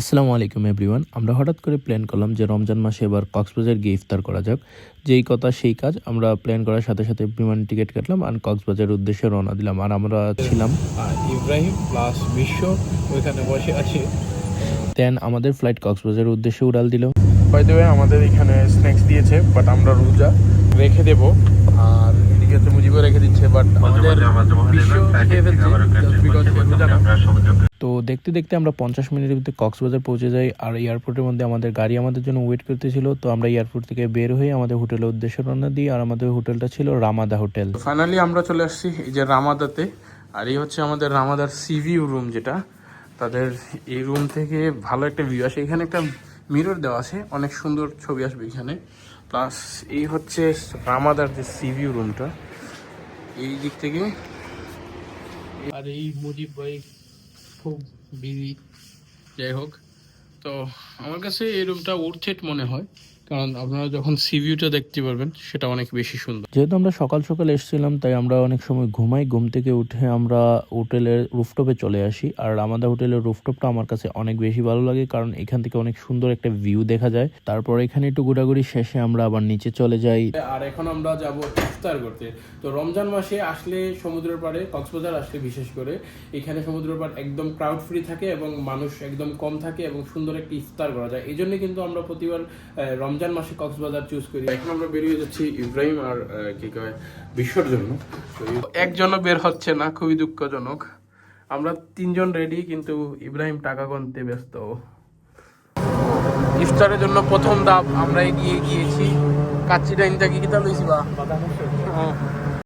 আসসালামু আলাইকুম এভরিওয়ান। আমরা হঠাৎ করে প্ল্যান করলাম যে রমজান মাসে এবার কক্সবাজার গিয়ে ইফতার করা যাক। যেই কথা সেই কাজ, আমরা প্ল্যান করার সাথে সাথে বিমান টিকিট কাটলাম আর কক্সবাজারের উদ্দেশ্যে রওনা দিলাম। আর আমরা ছিলাম ইব্রাহিম প্লাস বিশ্ব ওইখানে বসে আছে। দেন আমাদের ফ্লাইট কক্সবাজারের উদ্দেশ্যে উড়াল দিল। বাই দ্য ওয়ে আমাদের এখানে স্ন্যাক্স দিয়েছে, বাট আমরা রোজা রেখে দেব। আর এদিকে হচ্ছে মুজিবও রেখে দিচ্ছে, বাট আমাদের বিশ্ব খেয়ে ফেলছে just because সে রোজা না। তো দেখতে দেখতে আমরা 50 মিনিটের ভিতরে কক্সবাজার পৌঁছে যাই। আর এয়ারপোর্টের মধ্যে আমাদের গাড়ি আমাদের জন্য ওয়েট করতেছিল। তো আমরা এয়ারপোর্ট থেকে বের হয়ে আমাদের হোটেলের উদ্দেশ্যে রওনা দিই। আর আমাদের হোটেলটা ছিল রামাদা হোটেল। ফাইনালি আমরা চলে আসছি এই যে রামাদাতে। আর এই হচ্ছে আমাদের রামাদার সিভিউ রুম, যেটা তাদের এই রুম থেকে ভালো একটা ভিউ আসে। এখানে একটা মিরর দেওয়া আছে, অনেক সুন্দর ছবি আসবে এখানে। প্লাস এই হচ্ছে রামাদার যে সিভিউ রুমটা এই দিক থেকে। আর এই মুজিব ভাই খুব বিজি, যাই হোক। তো আমার কাছে এই রুমটা ওর্থেট মনে হয়, কারণ আপনারা যখন সিভিউটা দেখতে পারবেন সেটা অনেক বেশি সুন্দর। যেহেতু আমরা সকাল সকাল এসেছিলাম তাই আমরা অনেক সময় ঘুমাই। ঘুম থেকে উঠে আমরা হোটেলের রুফটপে চলে আসি। আর আমাদের হোটেলের রুফটপটা আমার কাছে অনেক বেশি ভালো লাগে, কারণ এখান থেকে অনেক সুন্দর একটা ভিউ দেখা যায়। তারপর এখানে একটু ঘোরাঘুরি শেষে আমরা আবার নিচে চলে যাই। আর এখন আমরা যাব ইফতার করতে। তো রমজান মাসে আসলে সমুদ্রের পাড়ে কক্সবাজার আসলে বিশেষ করে এখানে সমুদ্রের পাড় একদম ক্রাউড ফ্রি থাকে এবং মানুষ একদম কম থাকে এবং সুন্দর একটা ইফতার করা যায়। এই জন্য কিন্তু আমরা প্রতিবার রমজান মাসে কক্সবাজার চুজ করি। এখন আমরা বেরিয়ে যাচ্ছি ইব্রাহিম আর কি কয় বিশ্বর জন্য। একজনও বের হচ্ছে না, খুবই দুঃখজনক। আমরা তিনজন রেডি, কিন্তু ইব্রাহিম টাকা গুনতে ব্যস্ত। ইফতারের জন্য প্রথম ধাপ আমরা এগিয়ে গিয়েছি। কাচ্চি ডাইনটা কি কিতা লইছি বা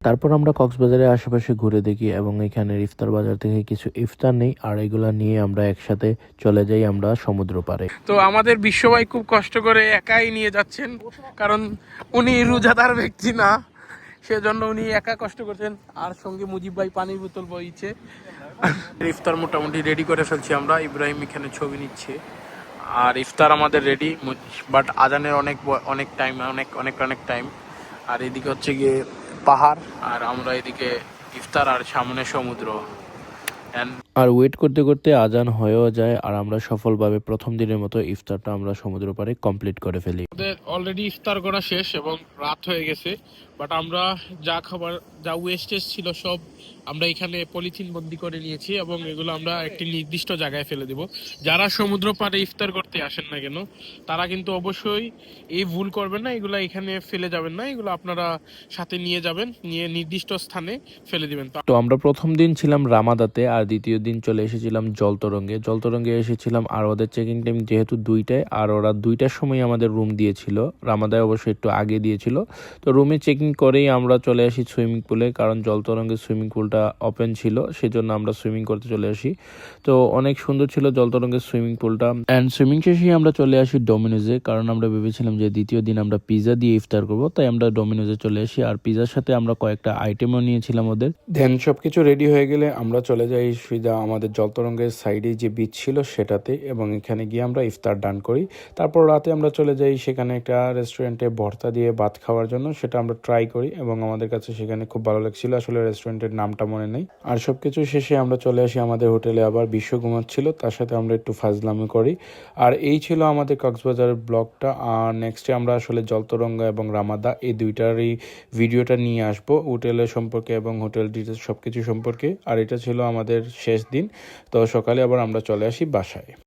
তারপর আমরা কক্সবাজারের আশেপাশে ঘুরে দেখি এবং এখানে ইফতার বাজার থেকে কিছু ইফতার নেই। আর এগুলা নিয়ে আমরা একসাথে চলে যাই আমরা সমুদ্র পাড়ে। তো আমাদের বিশ্বভাই খুব কষ্ট করে একাই নিয়ে যাচ্ছেন, কারণ উনি রোজাদার ব্যক্তি না, সেজন্য উনি একা কষ্ট করছেন। আর সঙ্গে মুজিব ভাই পানির বোতল বইছে। ইফতার মোটামুটি রেডি করে ফেলছি আমরা। ইব্রাহিম এখানে ছবি নিচ্ছে। আর ইফতার আমাদের রেডি, বাট আজানের অনেক টাইম। আর এদিকে হচ্ছে গিয়ে পাহাড়, আর আমরা এদিকে ইফতার আর সামনে সমুদ্র। আর ওয়েট করতে করতে আজান হয়েও যায়। আর আমরা সফলভাবে প্রথম দিনের মতো ইফতারটা আমরা সমুদ্র পাড়ে কমপ্লিট করে ফেলি। আমাদের অলরেডি ইফতার করা শেষ এবং রাত হয়ে গেছে, বাট আমরা যা খাবার যা ওয়েস্টেজ ছিল সব আমরা এখানে পলিথিন বন্দি করে নিয়েছি এবং এগুলো আমরা একটি নির্দিষ্ট জায়গায় ফেলে দেব। যারা সমুদ্র পাড়ে ইফতার করতে আসেন না কেন, তারা কিন্তু অবশ্যই এই ভুল করবেন না, এগুলো এখানে ফেলে যাবেন না, এগুলো আপনারা সাথে নিয়ে যাবেন, নিয়ে নির্দিষ্ট স্থানে ফেলে দিবেন। তো আমরা প্রথম দিন ছিলাম রামাদাতে আর দ্বিতীয় দিন চলে এসেছিলাম জলতরঙ্গে এসেছিলাম। আর ওদের চেকিং টাইম যেহেতু 2টায়, আর ওরা 2টার সময় আমাদের রুম দিয়েছিল। রামাদায় অবশ্যই একটু আগে দিয়েছিল। তো রুমে চেকিং করেই আমরা চলে আসি সুইমিং পুলে, কারণ জলতরঙ্গের সুইমিং পুলটা ওপেন ছিল, সেজন্য আমরা সুইমিং করতে চলে আসি। তো অনেক সুন্দর ছিল জলতরঙ্গের সুইমিং পুলটা। অ্যান্ড সুইমিং শেষেই আমরা চলে আসি ডোমিনোজে, কারণ আমরা ভেবেছিলাম যে দ্বিতীয় দিন আমরা পিৎজা দিয়ে ইফতার করবো, তাই আমরা ডোমিনোজে চলে আসি। আর পিৎজার সাথে আমরা কয়েকটা আইটেমও নিয়েছিলাম ওদের। দেন সবকিছু রেডি হয়ে গেলে আমরা চলে যাই সুইদা আমাদের জলতরঙ্গের সাইডে যে বিচ ছিল সেটাতে, এবং এখানে গিয়ে আমরা ইফতার ডান করি। তারপর রাতে আমরা চলে যাই সেখানে একটা রেস্টুরেন্টে ভর্তা দিয়ে ভাত খাওয়ার জন্য। সেটা আমরা ট্রাই করি এবং আমাদের কাছে সেখানে খুব ভালো লাগছিল। আসলে রেস্টুরেন্টের নামটা মনে নেই। আর সবকিছু শেষে আমরা চলে আসি আমাদের হোটেলে। আবার বিশ্ব ঘুমাচ্ছিল, তার সাথে আমরা একটু ফাজলামি করি। আর এই ছিল আমাদের কক্সবাজারের ব্লগটা। আর নেক্সটে আমরা আসলে জলতরঙ্গ এবং রামাদা এই দুইটারই ভিডিওটা নিয়ে আসবো, হোটেলের সম্পর্কে এবং হোটেল ডিটেলস সবকিছু সম্পর্কে। আর এটা ছিল আমাদের শেষ দিন। তো সকালে আবার আমরা চলে আসি বাসায়।